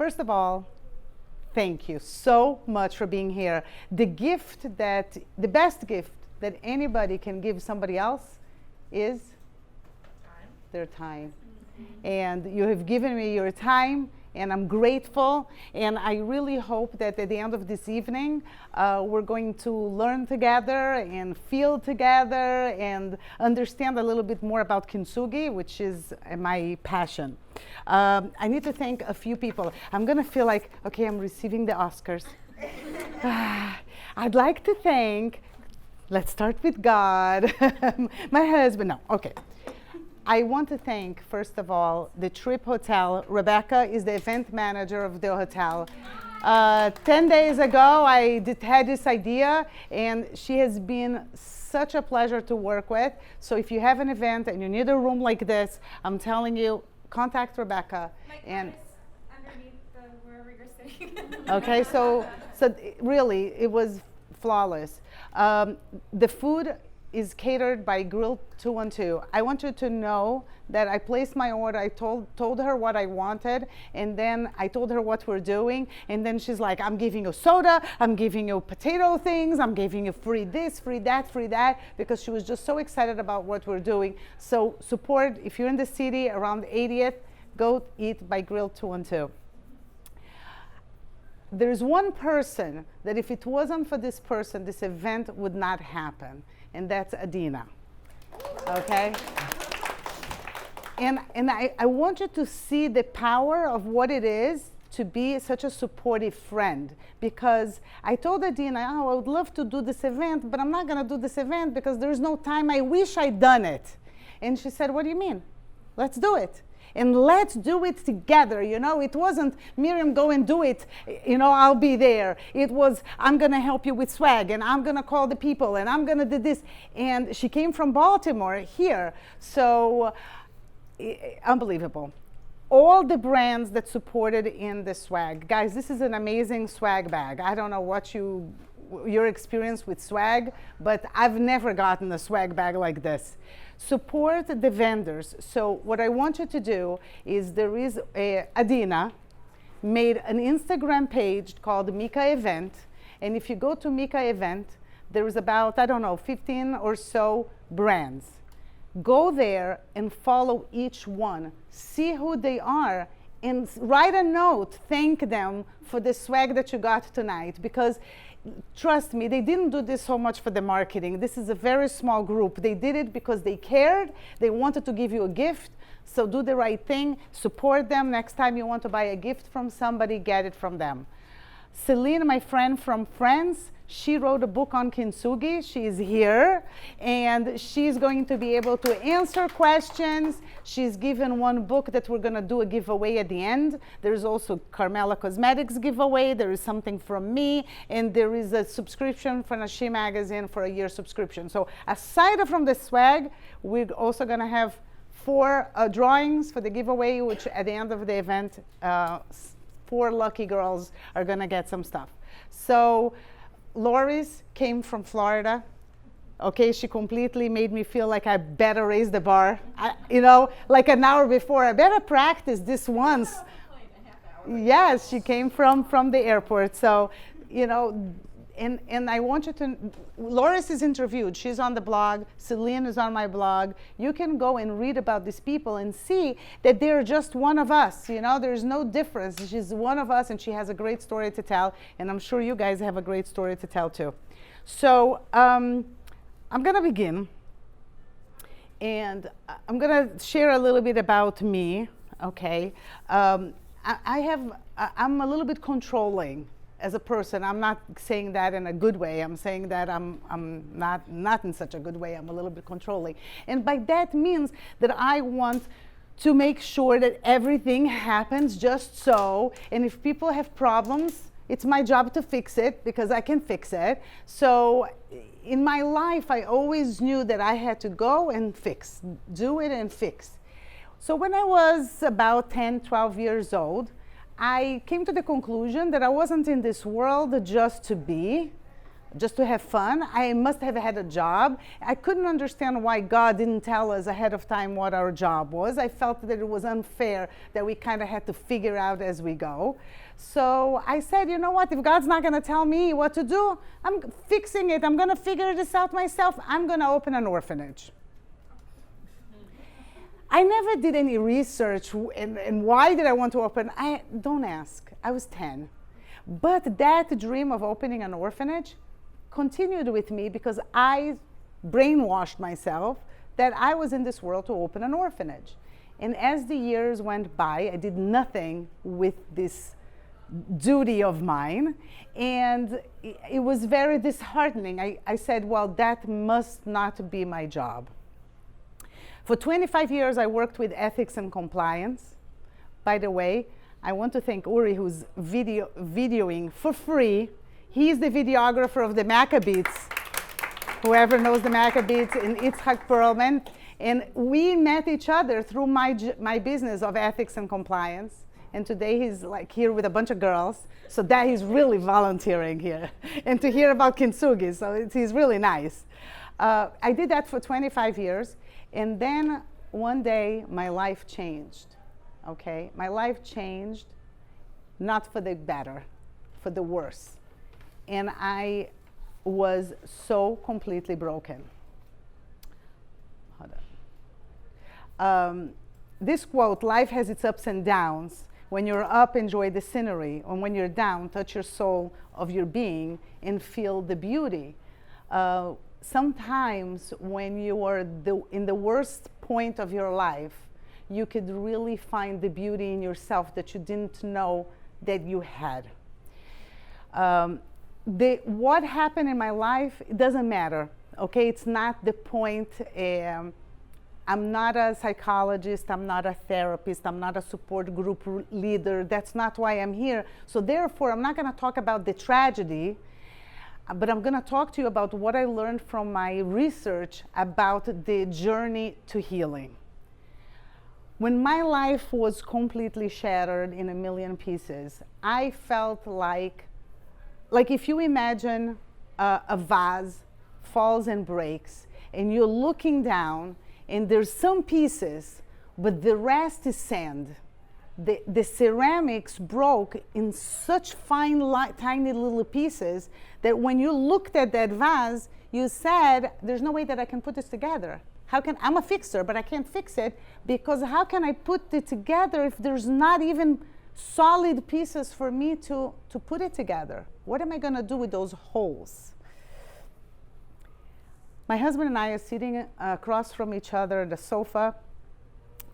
First of all, thank you so much for being here. The best gift that anybody can give somebody else is their time. And you have given me your time, and I'm grateful. And I really hope that at the end of this evening, we're going to learn together and feel together and understand a little bit more about Kintsugi, which is my passion. I need to thank a few people. I'm going to feel like, okay, I'm receiving the Oscars. I'd like to thank, let's start with God, my husband. No, okay. I want to thank, first of all, the Tryp Hotel. Rebecca is the event manager of the hotel. 10 days ago, I had this idea, and she has been such a pleasure to work with. So if you have an event and you need a room like this, I'm telling you, contact Rebecca. And underneath wherever you're sitting. okay, so really, it was flawless. The food is catered by Grill 212. I want you to know that I placed my order. I told her what I wanted, and then I told her what we're doing, and then she's like, I'm giving you soda, I'm giving you potato things, I'm giving you free this, free that, because she was just so excited about what we're doing. So support, if you're in the city around 80th, go eat by Grill 212. There's one person that if it wasn't for this person, this event would not happen. And that's Adina, okay? And I want you to see the power of what it is to be such a supportive friend, because I told Adina, I would love to do this event, but I'm not gonna do this event because there's no time. I wish I'd done it. And she said, what do you mean? Let's do it. And let's do it together. You know, it wasn't Miriam, go and do it, you know, I'll be there. It was, I'm gonna help you with swag, and I'm gonna call the people, and I'm gonna do this. And she came from Baltimore here. So unbelievable. All the brands that supported in the swag. Guys, this is an amazing swag bag. I don't know what your experience with swag, but I've never gotten a swag bag like this. Support the vendors. So what I want you to do is there is Adina made an Instagram page called Mika Event. And if you go to Mika Event, there is about, I don't know, 15 or so brands. Go there and follow each one. See who they are and write a note. Thank them for the swag that you got tonight, because trust me, they didn't do this so much for the marketing. This is a very small group. They did it because they cared. They wanted to give you a gift. So do the right thing. Support them. Next time you want to buy a gift from somebody, get it from them. Celine, my friend from France, she wrote a book on Kintsugi. She's here, and she's going to be able to answer questions. She's given one book that we're going to do a giveaway at the end. There's also Carmela Cosmetics giveaway. There is something from me, and there is a subscription for Nashi magazine for a year subscription. So aside from the swag, we're also going to have 4 drawings for the giveaway, which at the end of the event, 4 lucky girls are going to get some stuff. So Loris came from Florida. Okay, she completely made me feel like I better raise the bar. You know, like an hour before, I better practice this once. Yes, she came from the airport. So, you know, and I want you to, Loris is interviewed. She's on the blog. Celine is on my blog. You can go and read about these people and see that they're just one of us. You know, there's no difference. She's one of us, and she has a great story to tell. And I'm sure you guys have a great story to tell too. So I'm going to begin. And I'm going to share a little bit about me. Okay. I'm a little bit controlling as a person. I'm not saying that in a good way. I'm saying that I'm not in such a good way. I'm a little bit controlling. And by that means that I want to make sure that everything happens just so. And if people have problems, it's my job to fix it because I can fix it. So in my life, I always knew that I had to go and fix, do it and fix. So when I was about 10, 12 years old, I came to the conclusion that I wasn't in this world just to be, just to have fun. I must have had a job. I couldn't understand why God didn't tell us ahead of time what our job was. I felt that it was unfair that we kind of had to figure out as we go. So I said, you know what, if God's not going to tell me what to do, I'm fixing it. I'm going to figure this out myself. I'm going to open an orphanage. I never did any research and why did I want to open. Don't ask. I was 10. But that dream of opening an orphanage continued with me because I brainwashed myself that I was in this world to open an orphanage. And as the years went by, I did nothing with this duty of mine. And it was very disheartening. I said, well, that must not be my job. For 25 years, I worked with ethics and compliance. By the way, I want to thank Uri, who's videoing for free. He's the videographer of the Maccabees. Whoever knows the Maccabees, and Itzhak Perlman. And we met each other through my business of ethics and compliance. And today he's like here with a bunch of girls. So that he's really volunteering here. And to hear about Kintsugi, so he's really nice. I did that for 25 years. And then one day my life changed. Okay? My life changed, not for the better, for the worse. And I was so completely broken. Hold on. This quote, life has its ups and downs. When you're up, enjoy the scenery. And when you're down, touch your soul of your being and feel the beauty. Sometimes when you are in the worst point of your life, you could really find the beauty in yourself that you didn't know that you had. What happened in my life, it doesn't matter, okay? It's not the point. I'm not a psychologist, I'm not a therapist, I'm not a support group leader. That's not why I'm here. So therefore, I'm not gonna talk about the tragedy, but I'm gonna talk to you about what I learned from my research about the journey to healing. When my life was completely shattered in a million pieces, I felt like if you imagine a vase falls and breaks, and you're looking down, and there's some pieces, but the rest is sand. The ceramics broke in such fine, tiny little pieces that when you looked at that vase, you said, there's no way that I can put this together. I'm a fixer, but I can't fix it because how can I put it together if there's not even solid pieces for me to put it together? What am I gonna do with those holes? My husband and I are sitting across from each other on the sofa,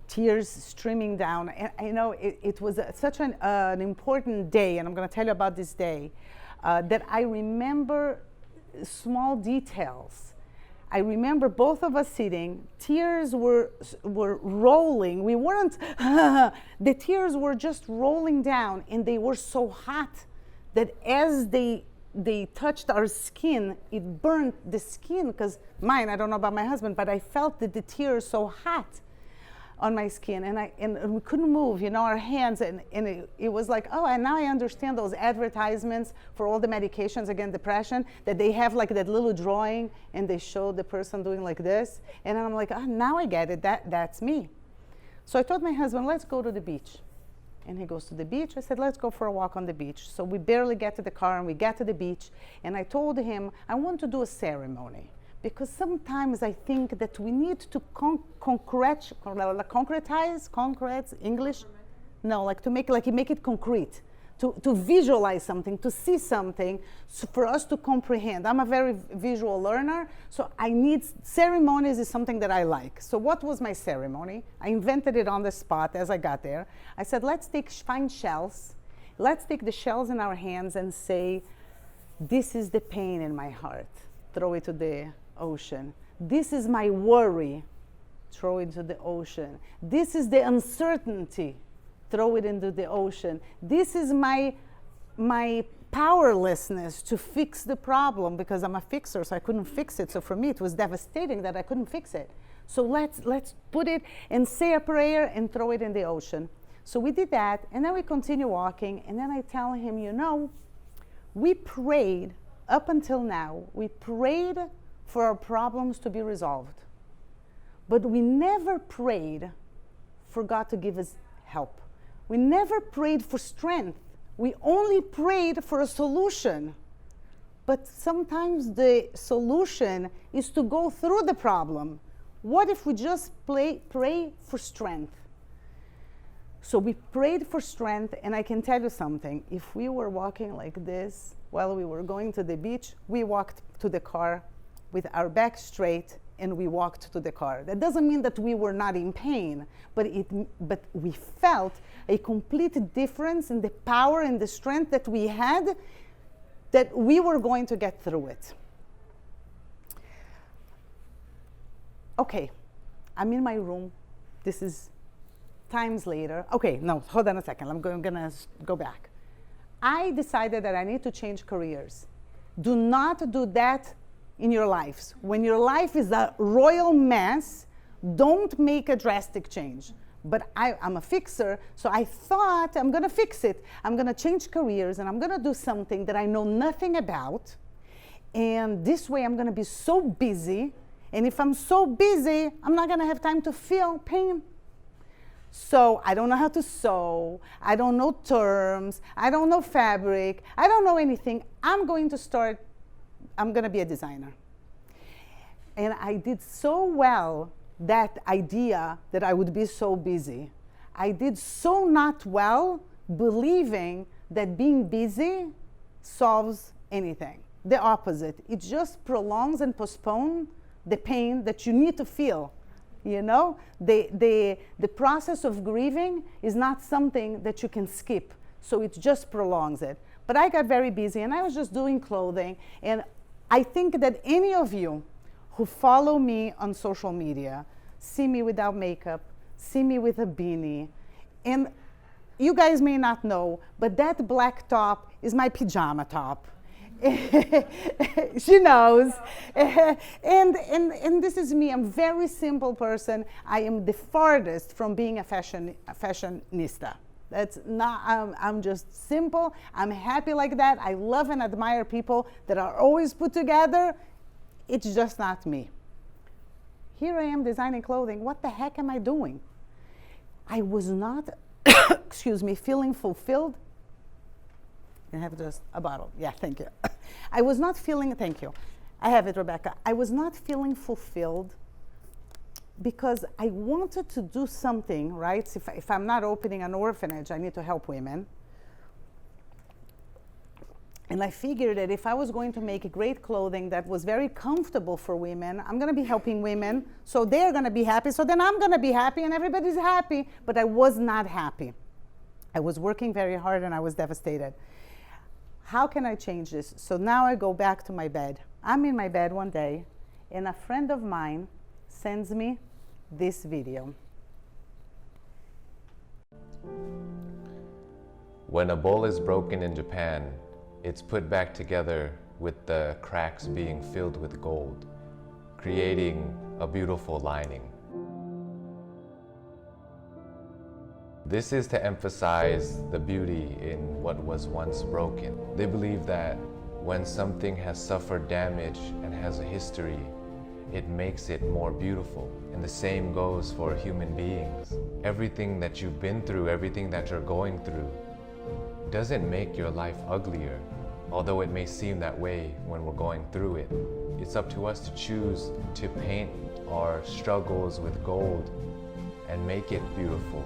tears streaming down. And I know it was such an important day, and I'm gonna tell you about this day, that I remember small details. I remember both of us sitting, tears were rolling. We weren't, the tears were just rolling down, and they were so hot that as they touched our skin, it burned the skin, because mine, I don't know about my husband, but I felt that the tears so hot on my skin, and we couldn't move, our hands, and it was like, oh, and now I understand those advertisements for all the medications against depression, that they have like that little drawing, and they show the person doing like this, and I'm like, oh, now I get it, that's me. So I told my husband, let's go to the beach. And he goes to the beach. I said, let's go for a walk on the beach. So we barely get to the car, and we get to the beach, and I told him, I want to do a ceremony. Because sometimes I think that we need to concretize English? No, like to make it concrete, to visualize something, to see something, so for us to comprehend. I'm a very visual learner, so I need ceremonies is something that I like. So what was my ceremony? I invented it on the spot as I got there. I said, let's find shells. Let's take the shells in our hands and say, this is the pain in my heart. Throw it to the ocean. This is my worry. Throw it into the ocean. This is the uncertainty. Throw it into the ocean. This is my powerlessness to fix the problem, because I'm a fixer, so I couldn't fix it. So for me, it was devastating that I couldn't fix it. So let's put it and say a prayer and throw it in the ocean. So we did that, and then we continue walking, and then I tell him, we prayed up until now, we prayed for our problems to be resolved. But we never prayed for God to give us help. We never prayed for strength. We only prayed for a solution. But sometimes the solution is to go through the problem. What if we just pray for strength? So we prayed for strength, and I can tell you something. If we were walking like this while we were going to the beach, we walked to the car with our back straight, and we walked to the car. That doesn't mean that we were not in pain, but we felt a complete difference in the power and the strength that we had, that we were going to get through it. Okay, I'm in my room. This is times later. Okay, no, hold on a second. I'm gonna go back. I decided that I need to change careers. Do not do that in your lives. When your life is a royal mess, don't make a drastic change. But I'm a fixer, so I thought I'm gonna fix it. I'm gonna change careers, and I'm gonna do something that I know nothing about. And this way I'm gonna be so busy, and if I'm so busy, I'm not gonna have time to feel pain. So I don't know how to sew, I don't know terms, I don't know fabric, I don't know anything. I'm gonna be a designer. And I did so well that idea that I would be so busy. I did so not well believing that being busy solves anything. The opposite. It just prolongs and postpones the pain that you need to feel. You know, the process of grieving is not something that you can skip, so it just prolongs it. But I got very busy, and I was just doing clothing, and I think that any of you who follow me on social media see me without makeup, see me with a beanie, and you guys may not know, but that black top is my pajama top. She knows. And this is me. I'm a very simple person. I am the farthest from being a fashionista. That's not, I'm just simple. I'm happy like that. I love and admire people that are always put together. It's just not me. Here I am designing clothing. What the heck am I doing? I was not, excuse me, feeling fulfilled. I have just a bottle. Yeah, thank you. I was not feeling, thank you. I have it, Rebecca. I was not feeling fulfilled because I wanted to do something, right? If I'm not opening an orphanage, I need to help women. And I figured that if I was going to make great clothing that was very comfortable for women, I'm going to be helping women, so they're going to be happy, so then I'm going to be happy, and everybody's happy. But I was not happy. I was working very hard, and I was devastated. How can I change this? So now I go back to my bed. I'm in my bed one day, and a friend of mine sends me this video. When a bowl is broken in Japan, it's put back together with the cracks being filled with gold, creating a beautiful lining. This is to emphasize the beauty in what was once broken. They believe that when something has suffered damage and has a history, it makes it more beautiful. And the same goes for human beings. Everything that you've been through, everything that you're going through, doesn't make your life uglier, although it may seem that way when we're going through it. It's up to us to choose to paint our struggles with gold and make it beautiful.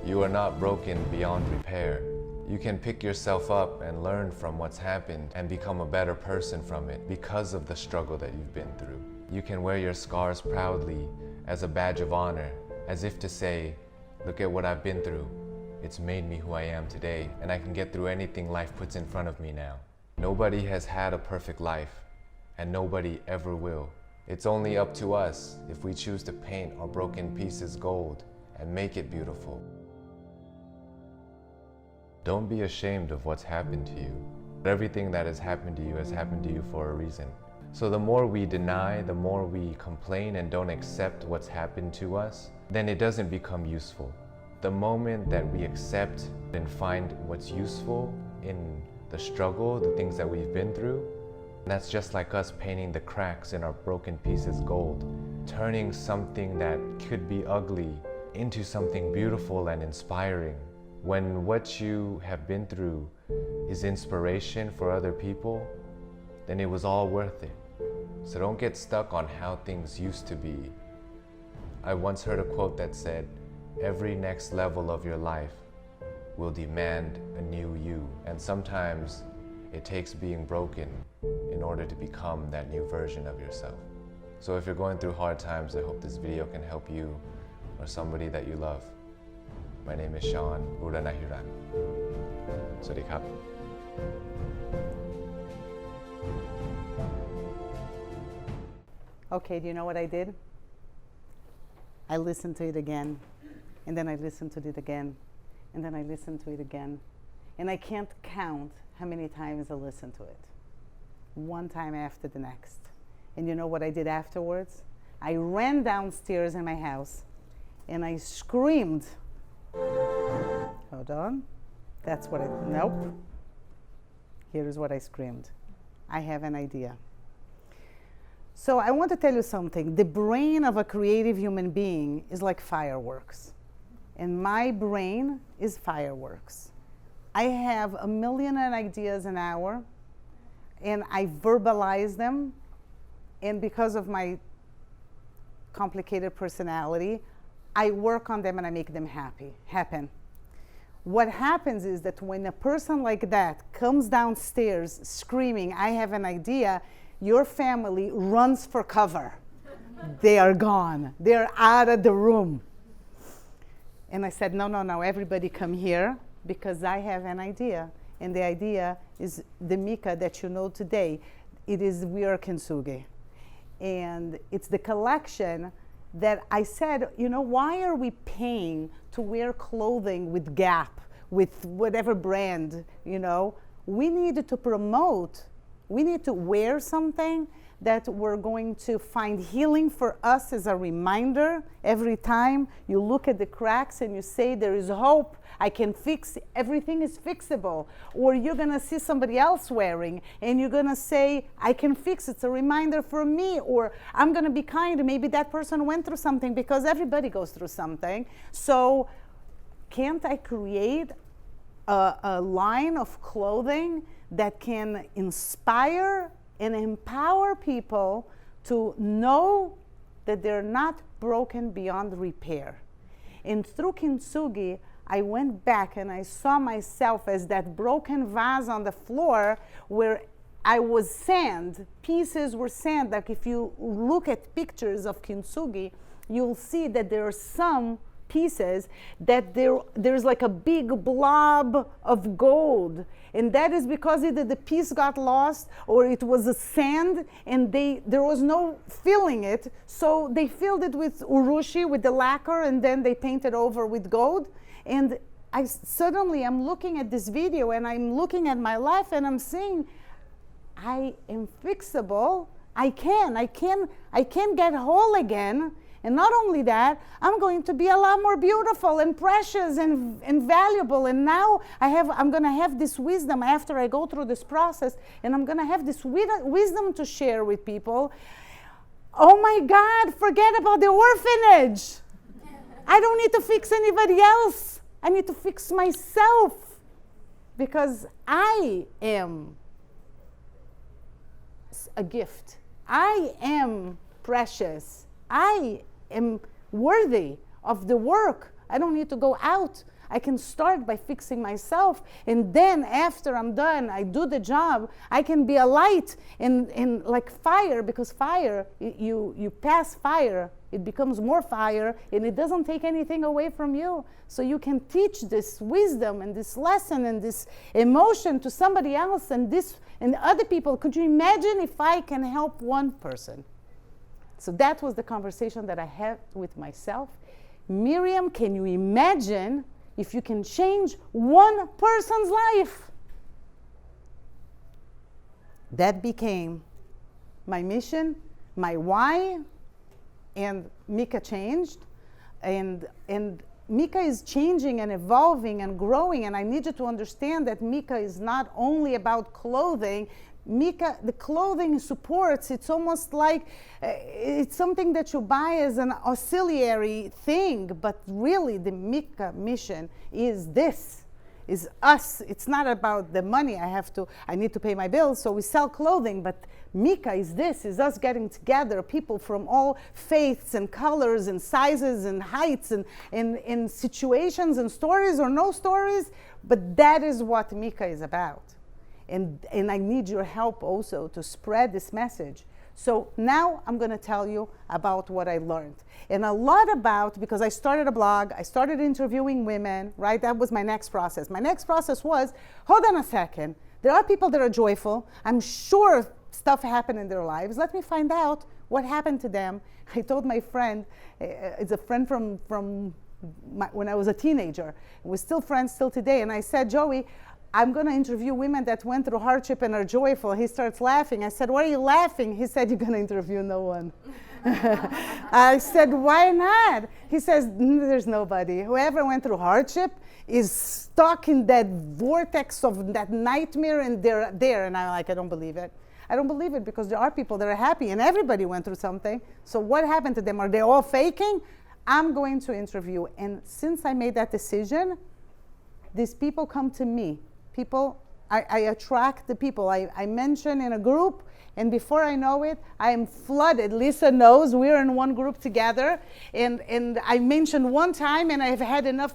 You are not broken beyond repair. You can pick yourself up and learn from what's happened and become a better person from it because of the struggle that you've been through. You can wear your scars proudly as a badge of honor, as if to say, look at what I've been through. It's made me who I am today, and I can get through anything life puts in front of me now. Nobody has had a perfect life, and nobody ever will. It's only up to us if we choose to paint our broken pieces gold and make it beautiful. Don't be ashamed of what's happened to you. Everything that has happened to you for a reason. So the more we deny, the more we complain and don't accept what's happened to us, then it doesn't become useful. The moment that we accept and find what's useful in the struggle, the things that we've been through, And that's just like us painting the cracks in our broken pieces gold, turning something that could be ugly into something beautiful and inspiring. When what you have been through is inspiration for other people, then it was all worth it. So don't get stuck on how things used to be. I once heard a quote that said, "Every next level of your life will demand a new you." And sometimes it takes being broken in order to become that new version of yourself. So if you're going through hard times, I hope this video can help you or somebody that you love. My name is Sean Uranahiran. Sawasdee krap. Okay, do you know what I did? I listened to it again, and then I listened to it again, and then I listened to it again. And I can't count how many times I listened to it. One time after the next. And you know what I did afterwards? I ran downstairs in my house, and I screamed. Hold on. That's what I, nope. Here is what I screamed. I have an idea. So I want to tell you something. The brain of a creative human being is like fireworks. And my brain is fireworks. I have 1,000,000 ideas an hour, and I verbalize them. And because of my complicated personality, I work on them and I make them happen. What happens is that when a person like that comes downstairs screaming, "I have an idea," your family runs for cover. They are gone. They're out of the room. And I said, no, everybody come here because I have an idea. And the idea is the Mika that you know today. It is We Are Kintsugi. And it's the collection that I said, you know, why are we paying to wear clothing with Gap, with whatever brand, you know? We need to promote. We need to wear something that we're going to find healing for us as a reminder every time you look at the cracks and you say, there is hope, I can fix, everything is fixable. Or you're gonna see somebody else wearing and you're gonna say, I can fix, it's a reminder for me, or I'm gonna be kind, maybe that person went through something, because everybody goes through something. So can't I create a line of clothing that can inspire and empower people to know that they're not broken beyond repair? And through Kintsugi, I went back and I saw myself as that broken vase on the floor where I was sand, pieces were sand. Like if you look at pictures of Kintsugi, you'll see that there are some pieces that there's like a big blob of gold, and that is because either the piece got lost or it was a sand and there was no filling it, so they filled it with urushi, with the lacquer, and then they painted over with gold. And suddenly I'm looking at this video and I'm looking at my life and I'm saying, I am fixable. I can get whole again. And not only that, I'm going to be a lot more beautiful and precious and valuable. And now I'm going to have this wisdom after I go through this process, and I'm going to have this wisdom to share with people. Oh my God, forget about the orphanage. I don't need to fix anybody else. I need to fix myself, because I am a gift. I am precious. I am worthy of the work. I don't need to go out. I can start by fixing myself, and then after I'm done, I do the job, I can be a light and like fire, because fire, you pass fire, it becomes more fire, and it doesn't take anything away from you. So you can teach this wisdom and this lesson and this emotion to somebody else and other people. Could you imagine if I can help one person? So that was the conversation that I had with myself. Miriam, can you imagine if you can change one person's life? That became my mission, my why, and Mika changed. And Mika is changing and evolving and growing, and I need you to understand that Mika is not only about clothing. Mika, the clothing supports, it's almost like it's something that you buy as an auxiliary thing, but really the Mika mission is this, is us. It's not about the money I need to pay my bills, so we sell clothing, but Mika is this, is us getting together, people from all faiths and colors and sizes and heights and in situations and stories or no stories, but that is what Mika is about. And I need your help also to spread this message. So now I'm going to tell you about what I learned. And a lot about, because I started a blog, I started interviewing women, right? That was my next process. My next process was, hold on a second. There are people that are joyful. I'm sure stuff happened in their lives. Let me find out what happened to them. I told my friend, it's a friend from when I was a teenager. We're still friends till today. And I said, Joey, I'm going to interview women that went through hardship and are joyful. He starts laughing. I said, why are you laughing? He said, you're going to interview no one. I said, why not? He says, there's nobody. Whoever went through hardship is stuck in that vortex of that nightmare, and they're there. And I'm like, I don't believe it. I don't believe it, because there are people that are happy, and everybody went through something. So what happened to them? Are they all faking? I'm going to interview. And since I made that decision, these people come to me. I attract the people. I mention in a group, and before I know it, I am flooded. Lisa knows we're in one group together, and I mentioned one time, and I've had enough.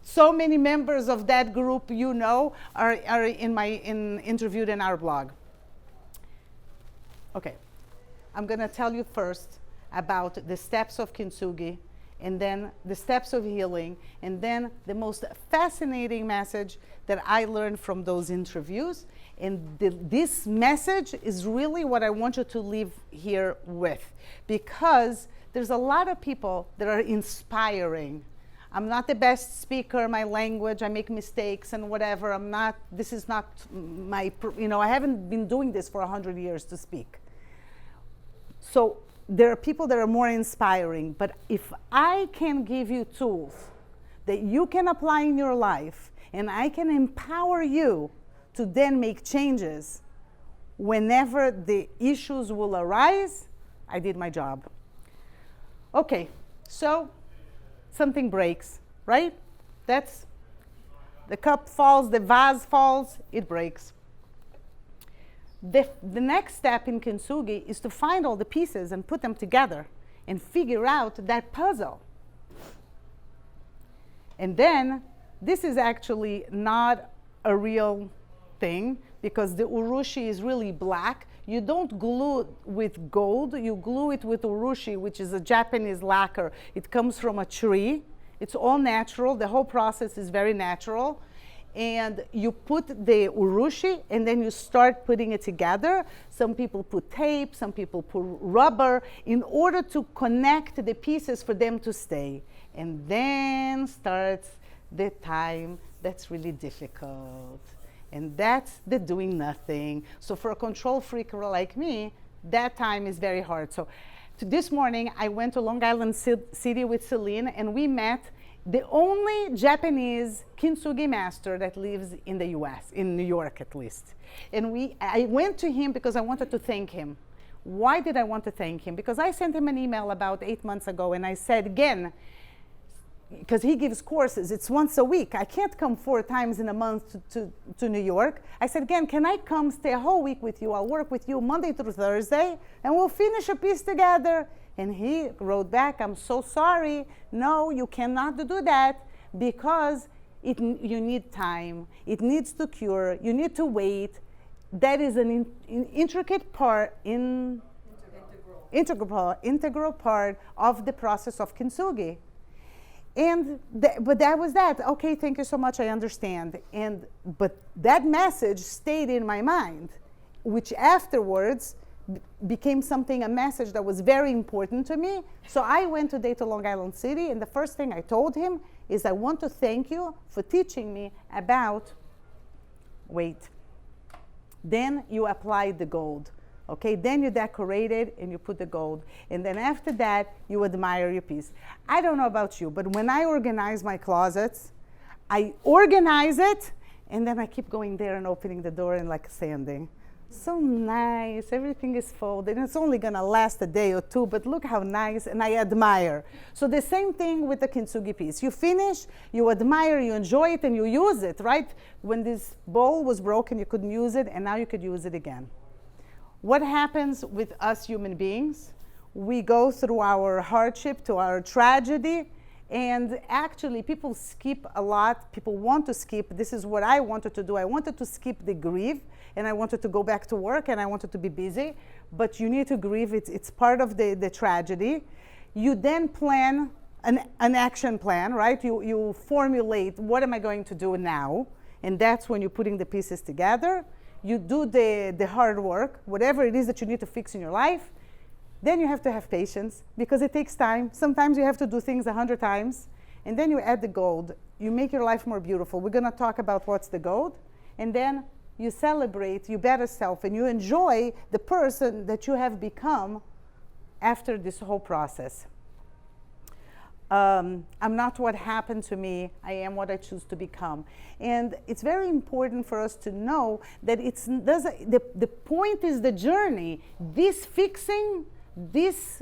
So many members of that group, are interviewed in our blog. Okay, I'm going to tell you first about the steps of Kintsugi, and then the steps of healing, and then the most fascinating message that I learned from those interviews. And this message is really what I want you to leave here with, because there's a lot of people that are inspiring. I'm not the best speaker, my language, I make mistakes and whatever. This is not my, I haven't been doing this for 100 years to speak. So there are people that are more inspiring, but if I can give you tools that you can apply in your life, and I can empower you to then make changes whenever the issues will arise, I did my job. Okay, so something breaks, right? That's the cup falls, the vase falls, it breaks. The next step in Kintsugi is to find all the pieces and put them together and figure out that puzzle. And then, this is actually not a real thing, because the urushi is really black. You don't glue it with gold, you glue it with urushi, which is a Japanese lacquer. It comes from a tree. It's all natural. The whole process is very natural. And you put the urushi, and then you start putting it together. Some people put tape, some people put rubber, in order to connect the pieces for them to stay. And then starts the time that's really difficult. And that's the doing nothing. So for a control freak like me, that time is very hard. So this morning, I went to Long Island City with Celine, and we met the only Japanese Kintsugi master that lives in the US, in New York at least. And I went to him because I wanted to thank him. Why did I want to thank him? Because I sent him an email about 8 months ago, and I said, again, because he gives courses, it's once a week. I can't come 4 times in a month to New York. I said, again, can I come stay a whole week with you? I'll work with you Monday through Thursday, and we'll finish a piece together. And he wrote back, I'm so sorry. No, you cannot do that, because you need time. It needs to cure. You need to wait. That is an intricate part, integral part of the process of Kintsugi. But that was that. Okay, thank you so much, I understand. But that message stayed in my mind, which afterwards became a message that was very important to me. So I went today to Long Island City, and the first thing I told him is, I want to thank you for teaching me about weight. Then you applied the gold. Okay, then you decorate it and you put the gold. And then after that, you admire your piece. I don't know about you, but when I organize my closets, I organize it, and then I keep going there and opening the door and like sanding. So nice, everything is folded. And it's only gonna last a day or two, but look how nice, and I admire. So the same thing with the Kintsugi piece. You finish, you admire, you enjoy it, and you use it, right? When this bowl was broken, you couldn't use it, and now you could use it again. What happens with us human beings? We go through our hardship, to our tragedy, and actually people skip a lot. People want to skip. This is what I wanted to do. I wanted to skip the grief, and I wanted to go back to work, and I wanted to be busy. But you need to grieve. It's part of the tragedy. You then plan an action plan, right? You formulate, what am I going to do now? And that's when you're putting the pieces together. You do the hard work, whatever it is that you need to fix in your life. Then you have to have patience, because it takes time. Sometimes you have to do things 100 times. And then you add the gold. You make your life more beautiful. We're going to talk about what's the gold. And then you celebrate your better self, and you enjoy the person that you have become after this whole process. I'm not what happened to me. I am what I choose to become. And it's very important for us to know that the point is the journey. This fixing, the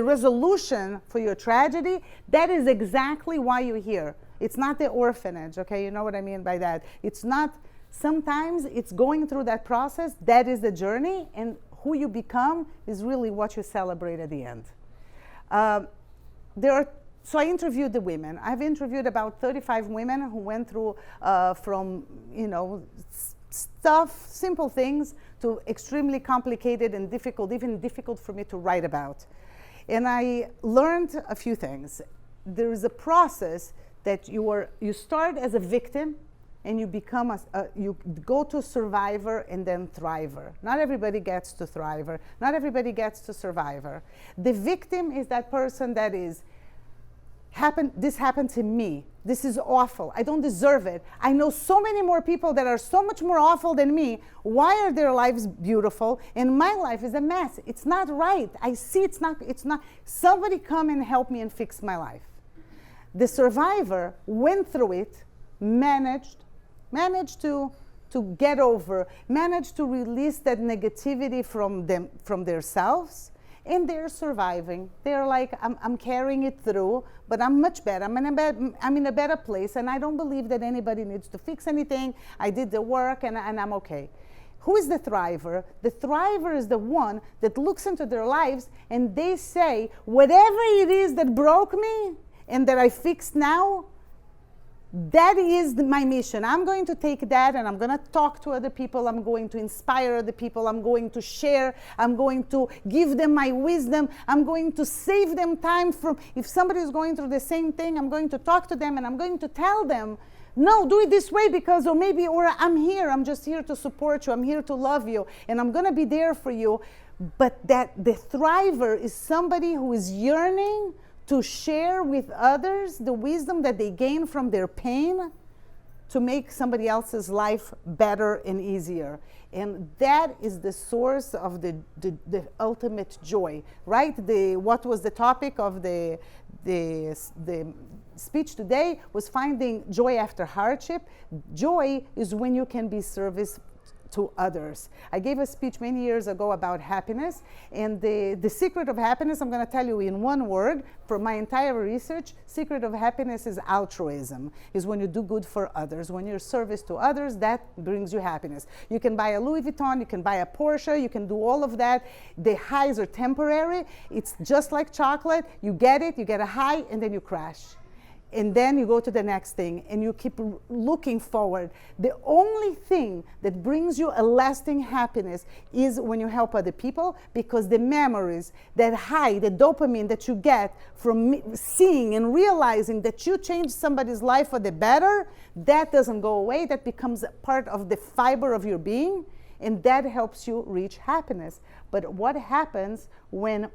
resolution for your tragedy, that is exactly why you're here. It's not the orphanage, okay? You know what I mean by that. It's not, sometimes it's going through that process. That is the journey, and who you become is really what you celebrate at the end. So I interviewed the women. I've interviewed about 35 women who went through from, stuff, simple things, to extremely complicated and difficult, even difficult for me to write about. And I learned a few things. There is a process that you start as a victim, and you become you go to survivor and then thriver. Not everybody gets to thriver. Not everybody gets to survivor. The victim is that person that is, this happened to me. This is awful. I don't deserve it. I know so many more people that are so much more awful than me. Why are their lives beautiful? And my life is a mess. It's not right. I see it's not. Somebody come and help me and fix my life. The survivor went through it, managed to get over, managed to release that negativity from themselves, and they're surviving. They're like, I'm carrying it through, but I'm much better. I'm in a better place, and I don't believe that anybody needs to fix anything. I did the work, and I'm okay. Who is the thriver? The thriver is the one that looks into their lives, and they say, whatever it is that broke me and that I fixed now, that is my mission. I'm going to take that, and I'm going to talk to other people. I'm going to inspire other people. I'm going to share. I'm going to give them my wisdom. I'm going to save them time from, if somebody is going through the same thing, I'm going to talk to them, and I'm going to tell them, no, do it this way, because, or I'm here. I'm just here to support you. I'm here to love you, and I'm going to be there for you. But that the thriver is somebody who is yearning to share with others the wisdom that they gain from their pain to make somebody else's life better and easier. And that is the source of the ultimate joy, right? What was the topic of the speech today was finding joy after hardship. Joy is when you can be service to others. I gave a speech many years ago about happiness, and the secret of happiness, I'm going to tell you in one word, for my entire research, secret of happiness is altruism, is when you do good for others. When you're service to others, that brings you happiness. You can buy a Louis Vuitton, you can buy a Porsche, you can do all of that. The highs are temporary. It's just like chocolate. You get it, you get a high, and then you crash. And then you go to the next thing, and you keep looking forward. The only thing that brings you a lasting happiness is when you help other people, because the memories, that high, the dopamine that you get from seeing and realizing that you changed somebody's life for the better, that doesn't go away. That becomes part of the fiber of your being, and that helps you reach happiness. But what happens when,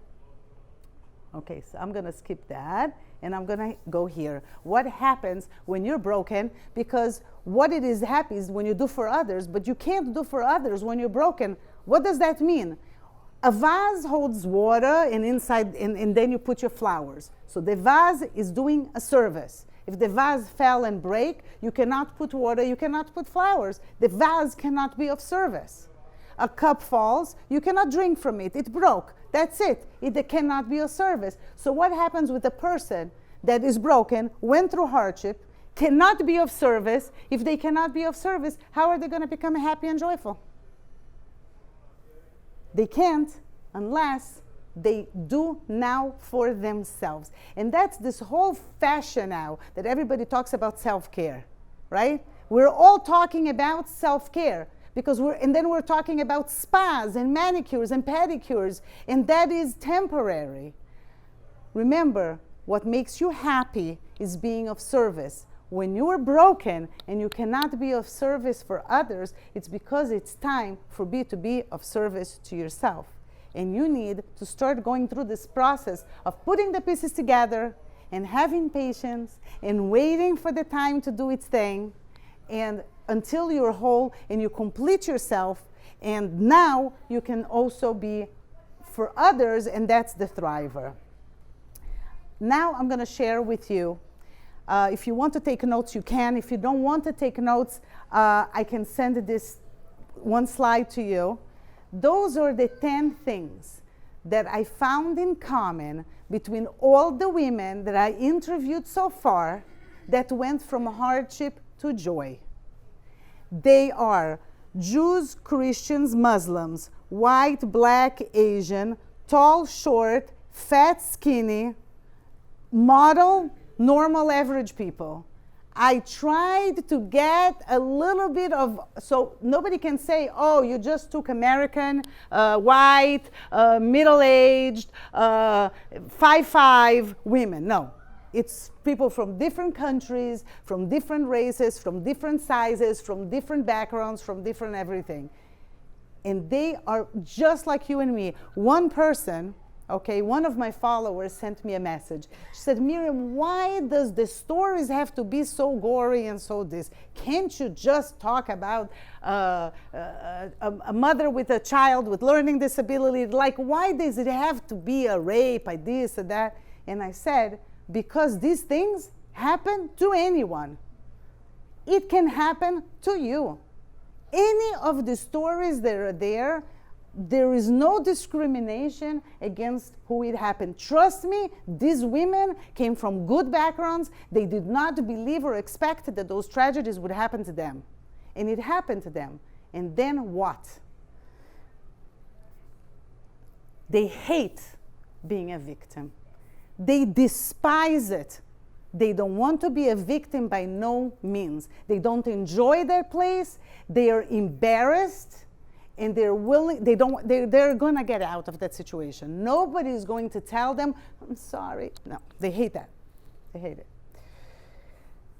okay, so I'm going to skip that. And I'm going to go here. What happens when you're broken? Because what it is happy is when you do for others, but you can't do for others when you're broken. What does that mean? A vase holds water, and inside, and then you put your flowers. So the vase is doing a service. If the vase fell and break, you cannot put water, you cannot put flowers. The vase cannot be of service. A cup falls, you cannot drink from it. It broke. That's it. It cannot be of service. So what happens with a person that is broken, went through hardship, cannot be of service? If they cannot be of service, how are they going to become happy and joyful? They can't unless they do now for themselves. And that's this whole fashion now that everybody talks about self-care, right? We're all talking about self-care because then we're talking about spas and manicures and pedicures, and that is temporary. Remember, what makes you happy is being of service. When you are broken and you cannot be of service for others, it's because it's time for you to be of service to yourself. And you need to start going through this process of putting the pieces together and having patience and waiting for the time to do its thing, and until you're whole and you complete yourself, and now you can also be for others, and that's the thriver. Now I'm going to share with you. If you want to take notes, you can. If you don't want to take notes, I can send this one slide to you. Those are the 10 things that I found in common between all the women that I interviewed so far that went from hardship to joy. They are Jews, Christians, Muslims, white, black, Asian, tall, short, fat, skinny, model, normal, average people. I tried to get a little bit of, so nobody can say, oh, you just took American, white, middle-aged, 5'5" women. No, it's people from different countries, from different races, from different sizes, from different backgrounds, from different everything. And they are just like you and me. One person, okay, one of my followers sent me a message. She said, Miriam, why does the stories have to be so gory and so this? Can't you just talk about a mother with a child with learning disability? Like, why does it have to be a rape, a this, a that? And I said, because these things happen to anyone. It can happen to you. Any of the stories that are there is no discrimination against who it happened. Trust me, these women came from good backgrounds. They did not believe or expect that those tragedies would happen to them. And it happened to them. And then what? They hate being a victim. They despise it. They don't want to be a victim by no means. They don't enjoy their place. They are embarrassed. And they're willing, they're going to get out of that situation. Nobody is going to tell them, I'm sorry. No, they hate that. They hate it.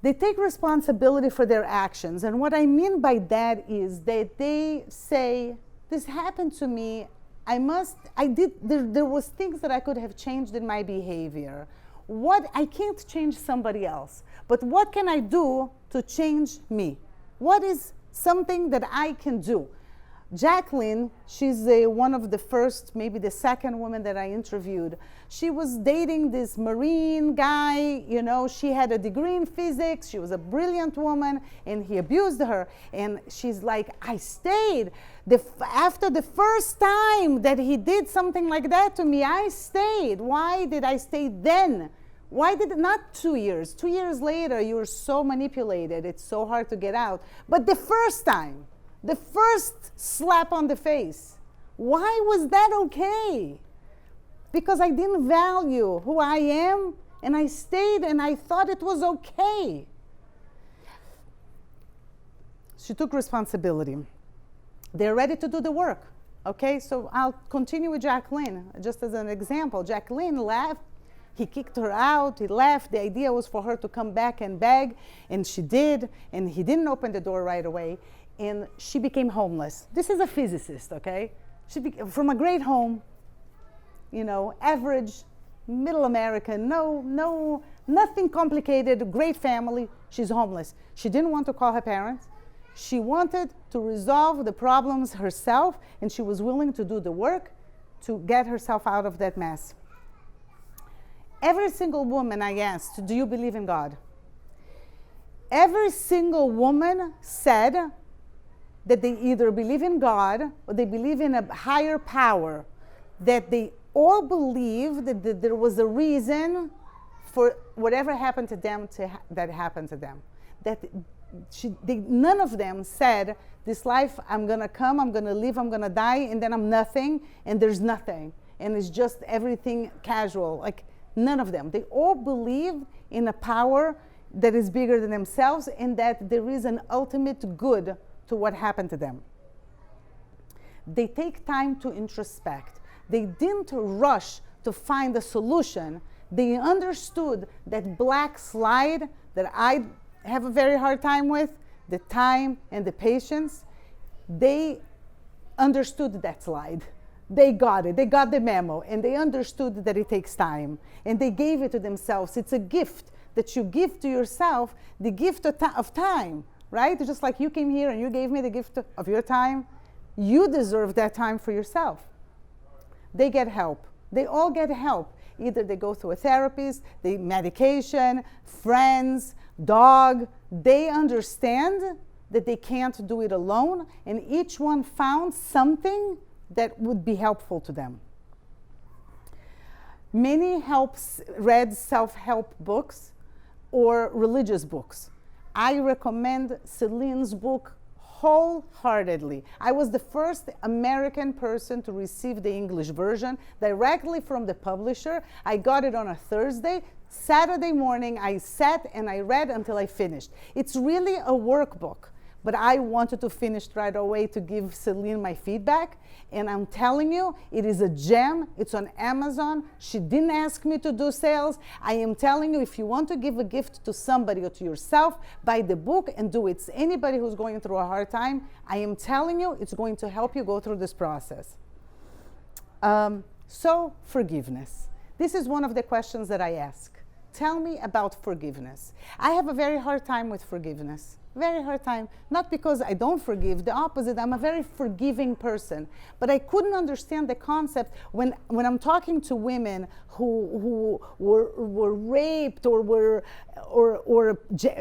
They take responsibility for their actions. And what I mean by that is that they say, this happened to me. There was things that I could have changed in my behavior. I can't change somebody else, but what can I do to change me? What is something that I can do? Jacqueline, she's one of the first, maybe the second woman that I interviewed. She was dating this Marine guy, she had a degree in physics, she was a brilliant woman, and he abused her. And she's like, I stayed. After the first time that he did something like that to me, I stayed. Why did I stay then? Why did it not 2 years? 2 years later, you were so manipulated, it's so hard to get out. But the first time, the first slap on the face, why was that okay? Because I didn't value who I am, and I stayed and I thought it was okay. She took responsibility. They're ready to do the work. Okay, so I'll continue with Jacqueline, just as an example. Jacqueline left. He kicked her out, he left. The idea was for her to come back and beg, and she did, and he didn't open the door right away. And she became homeless. This is a physicist, okay? From a great home, average, middle American, nothing complicated, great family. She's homeless. She didn't want to call her parents. She wanted to resolve the problems herself, and she was willing to do the work to get herself out of that mess. Every single woman I asked, do you believe in God? every single woman said that they either believe in God or they believe in a higher power, that they all believe that there was a reason for whatever happened to them that happened to them. That none of them said, this life, I'm going to come, I'm going to live, I'm going to die, and then I'm nothing, and there's nothing. And it's just everything casual. Like, none of them. They all believe in a power that is bigger than themselves and that there is an ultimate good to what happened to them. They take time to introspect. They didn't rush to find a solution. They understood that black slide that I have a very hard time with, the time and the patience. They understood that slide. They got it. They got the memo, and they understood that it takes time, and they gave it to themselves. It's a gift that you give to yourself, the gift of time, right? Just like you came here and you gave me the gift of your time, you deserve that time for yourself. They get help. They all get help. Either they go through a therapist, the medication, friends, dog. They understand that they can't do it alone, and each one found something that would be helpful to them. Many read self-help books or religious books. I recommend Celine's book wholeheartedly. I was the first American person to receive the English version directly from the publisher. I got it on a Thursday. Saturday morning, I sat and I read until I finished. It's really a workbook, but I wanted to finish right away to give Celine my feedback. And I'm telling you, it is a gem. It's on Amazon. She didn't ask me to do sales. I am telling you, if you want to give a gift to somebody or to yourself, buy the book and do it. Anybody who's going through a hard time, I am telling you, it's going to help you go through this process. So, forgiveness. This is one of the questions that I ask. Tell me about forgiveness. I have a very hard time with forgiveness. Very hard time. Not because I don't forgive, the opposite. I'm a very forgiving person. But I couldn't understand the concept when I'm talking to women who were raped or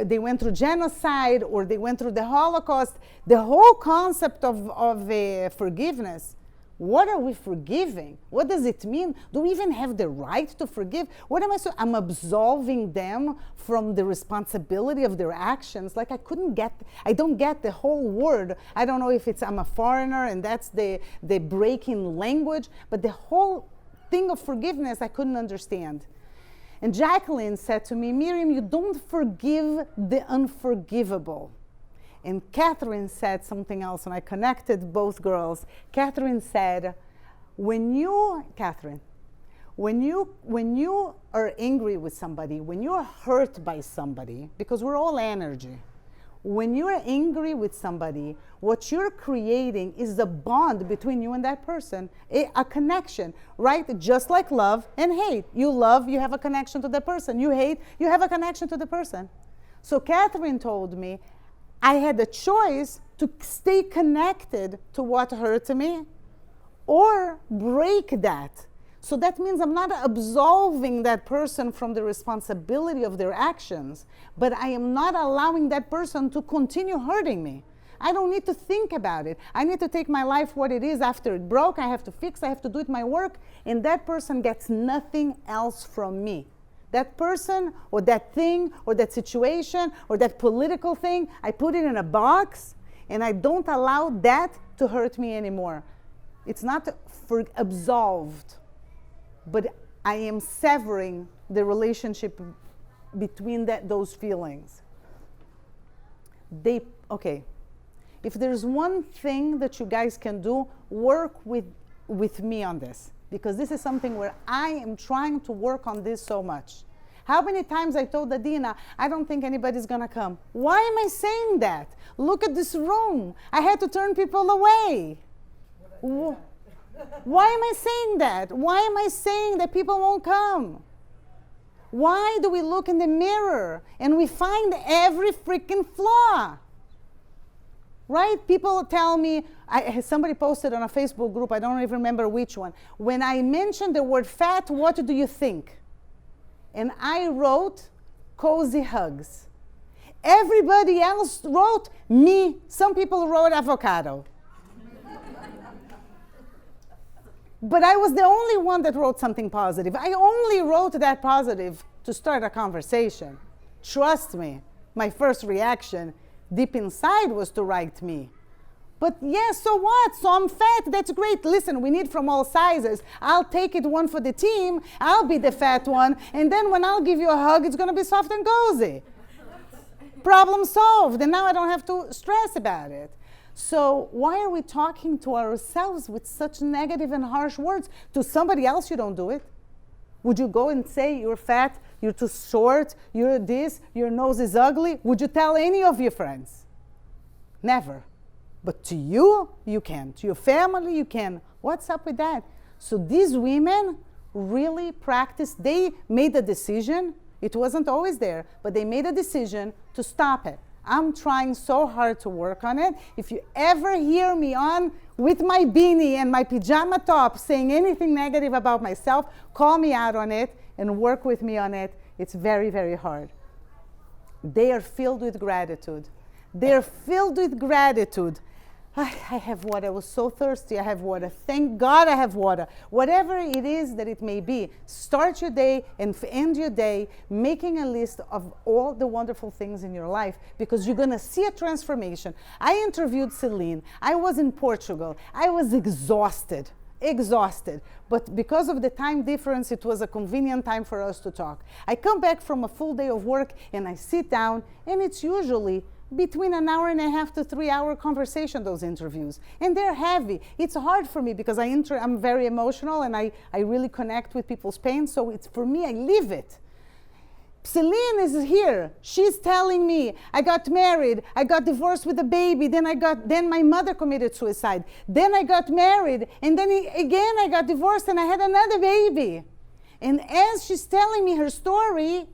they went through genocide or they went through the Holocaust. The whole concept of forgiveness. What are we forgiving? What does it mean? Do we even have the right to forgive? What am I saying? I'm absolving them from the responsibility of their actions. Like I don't get the whole word. I don't know if I'm a foreigner and that's the breaking language, but the whole thing of forgiveness I couldn't understand. And Jacqueline said to me, Miriam, you don't forgive the unforgivable. And Catherine said something else, and I connected both girls. Catherine said, when you are angry with somebody, when you're hurt by somebody, because we're all energy, when you're angry with somebody, what you're creating is a bond between you and that person, a connection, right? Just like love and hate. You love, you have a connection to the person. You hate, you have a connection to the person. So Catherine told me, I had a choice to stay connected to what hurt me or break that. So that means I'm not absolving that person from the responsibility of their actions, but I am not allowing that person to continue hurting me. I don't need to think about it. I need to take my life what it is after it broke. I have to fix, I have to do it my work, and that person gets nothing else from me. That person or that thing or that situation or that political thing, I put it in a box and I don't allow that to hurt me anymore. It's not absolved, but I am severing the between those feelings. Okay, if there's one thing that you guys can do, work with me on this. Because this is something where I am trying to work on this so much. How many times I told Adina, I don't think anybody's gonna come. Why am I saying that? Look at this room. I had to turn people away. Why am I saying that? Why am I saying that people won't come? Why do we look in the mirror and we find every freaking flaw? Right? People tell me, somebody posted on a Facebook group, I don't even remember which one. When I mentioned the word fat, what do you think? And I wrote cozy hugs. Everybody else wrote me. Some people wrote avocado. But I was the only one that wrote something positive. I only wrote that positive to start a conversation. Trust me, my first reaction deep inside was to write me. But yes, so what? So I'm fat, that's great. Listen, we need from all sizes. I'll take it one for the team, I'll be the fat one, and then when I'll give you a hug, it's gonna be soft and cozy. Problem solved, and now I don't have to stress about it. So why are we talking to ourselves with such negative and harsh words? To somebody else, you don't do it. Would you go and say you're fat, you're too short, you're this, your nose is ugly? Would you tell any of your friends? Never. But to you, you can. To your family, you can. What's up with that? So these women really practiced. They made a decision. It wasn't always there, but they made a decision to stop it. I'm trying so hard to work on it. If you ever hear me on with my beanie and my pajama top saying anything negative about myself, call me out on it and work with me on it. It's very, very hard. They are filled with gratitude. They're filled with gratitude. I have water. I was so thirsty. I have water. Thank God I have water. Whatever it is that it may be, start your day and end your day making a list of all the wonderful things in your life, because you're going to see a transformation. I interviewed Celine. I was in Portugal. I was exhausted. But because of the time difference, it was a convenient time for us to talk. I come back from a full day of work and I sit down, and it's usually between an hour and a half to 3 hour conversation, those interviews. And they're heavy. It's hard for me because I'm very emotional and I really connect with people's pain. So it's for me, I live it. Celine is here. She's telling me, I got married, I got divorced with a baby, then my mother committed suicide. Then I got married, and then again I got divorced and I had another baby. And as she's telling me her story,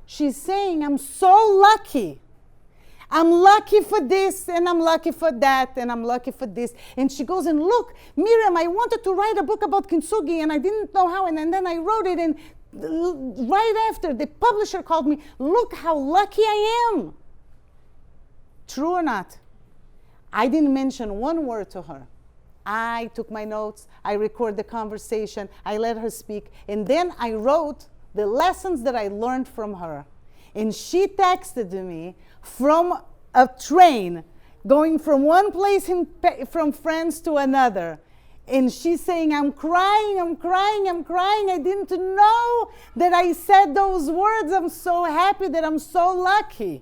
she's saying, I'm so lucky. I'm lucky for this, and I'm lucky for that, and I'm lucky for this. And she goes, and look, Miriam, I wanted to write a book about Kintsugi, and I didn't know how, and then I wrote it, and right after, the publisher called me, look how lucky I am. True or not? I didn't mention one word to her. I took my notes, I recorded the conversation, I let her speak, and then I wrote the lessons that I learned from her. And she texted me from a train, going from one place from France to another. And she's saying, I'm crying. I didn't know that I said those words. I'm so happy that I'm so lucky.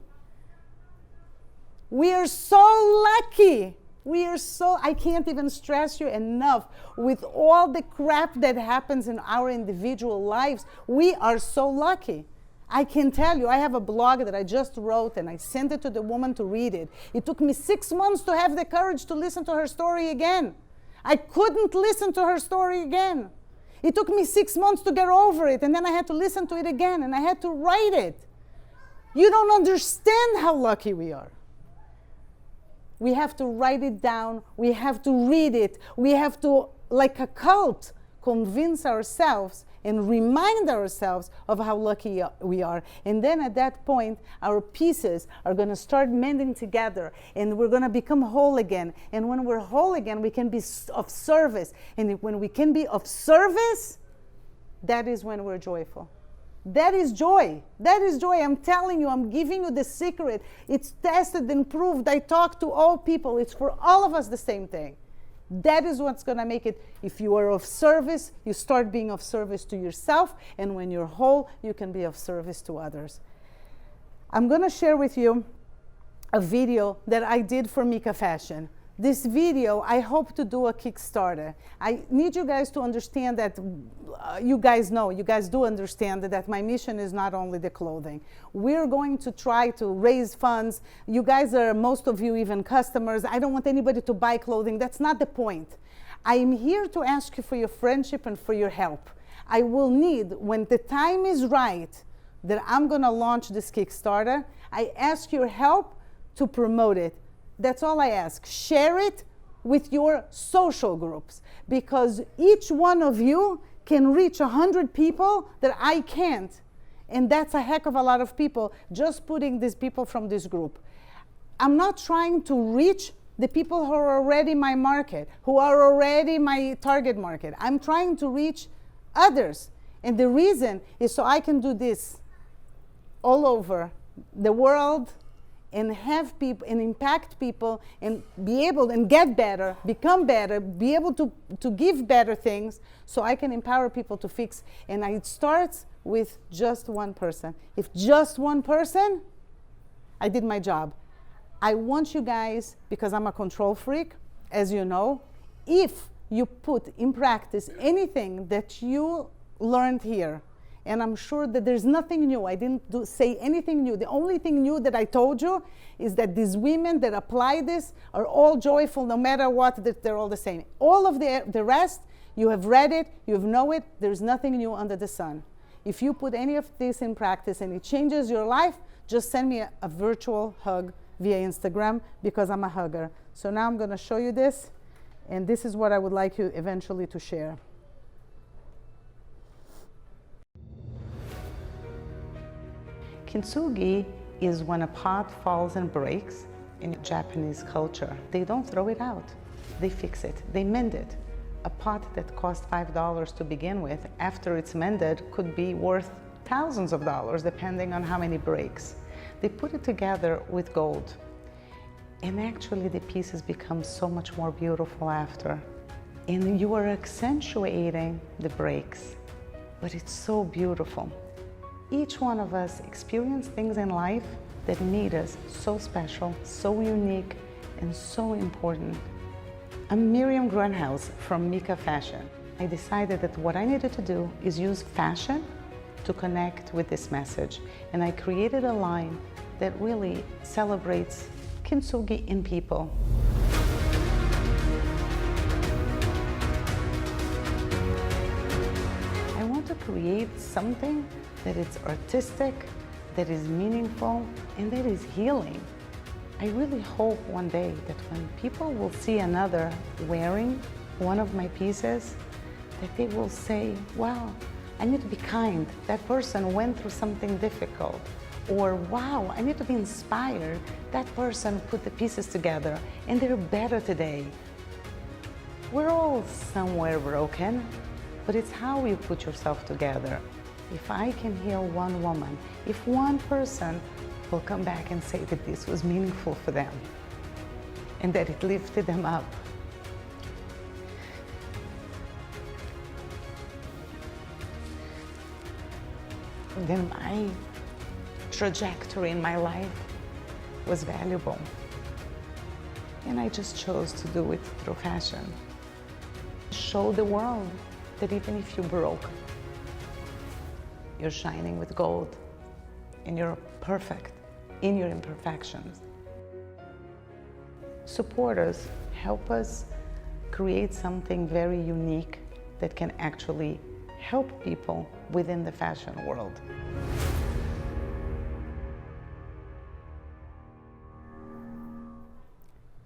We are so lucky. I can't even stress you enough. With all the crap that happens in our individual lives, we are so lucky. I can tell you, I have a blog that I just wrote and I sent it to the woman to read it. It took me 6 months to have the courage to listen to her story again. I couldn't listen to her story again. It took me 6 months to get over it, and then I had to listen to it again, and I had to write it. You don't understand how lucky we are. We have to write it down. We have to read it. We have to, like a cult, convince ourselves and remind ourselves of how lucky we are. And then at that point, our pieces are going to start mending together, and we're going to become whole again. And when we're whole again, we can be of service. And when we can be of service, that is when we're joyful. That is joy. That is joy. I'm telling you, I'm giving you the secret. It's tested and proved. I talk to all people. It's for all of us the same thing. That is what's going to make it. If you are of service, you start being of service to yourself. And when you're whole, you can be of service to others. I'm going to share with you a video that I did for Mika Fashion. This video, I hope to do a Kickstarter. I need you guys to understand that, you guys do understand that my mission is not only the clothing. We're going to try to raise funds. You guys are, most of you, even customers. I don't want anybody to buy clothing. That's not the point. I am here to ask you for your friendship and for your help. I will need, when the time is right, that I'm going to launch this Kickstarter, I ask your help to promote it. That's all I ask. Share it with your social groups, because each one of you can reach 100 people that I can't. And that's a heck of a lot of people, just putting these people from this group. I'm not trying to reach the people who are already my market, who are already my target market. I'm trying to reach others. And the reason is so I can do this all over the world and have people and impact people and be able and get better, become better, be able to give better things so I can empower people to fix. And it starts with just one person. If just one person, I did my job. I want you guys, because I'm a control freak, as you know, if you put in practice anything that you learned here, and I'm sure that there's nothing new. I didn't say anything new. The only thing new that I told you is that these women that apply this are all joyful no matter what, that they're all the same. All of the rest, you have read it, you know it, there's nothing new under the sun. If you put any of this in practice and it changes your life, just send me a virtual hug via Instagram, because I'm a hugger. So now I'm going to show you this, and this is what I would like you eventually to share. Kintsugi is when a pot falls and breaks in Japanese culture. They don't throw it out. They fix it. They mend it. A pot that cost $5 to begin with, after it's mended, could be worth thousands of dollars, depending on how many breaks. They put it together with gold. And actually the pieces become so much more beautiful after. And you are accentuating the breaks, but it's so beautiful. Each one of us experience things in life that made us so special, so unique, and so important. I'm Miriam Grunhaus from Mika Fashion. I decided that what I needed to do is use fashion to connect with this message. And I created a line that really celebrates Kintsugi in people. I want to create something that is artistic, that is meaningful, and that is healing. I really hope one day that when people will see another wearing one of my pieces, that they will say, wow, I need to be kind. That person went through something difficult. Or, wow, I need to be inspired. That person put the pieces together and they're better today. We're all somewhere broken, but it's how you put yourself together. If I can heal one woman, if one person will come back and say that this was meaningful for them and that it lifted them up, then my trajectory in my life was valuable. And I just chose to do it through fashion. Show the world that even if you broke, you're shining with gold and you're perfect in your imperfections. Support us, help us create something very unique that can actually help people within the fashion world.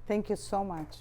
Thank you so much.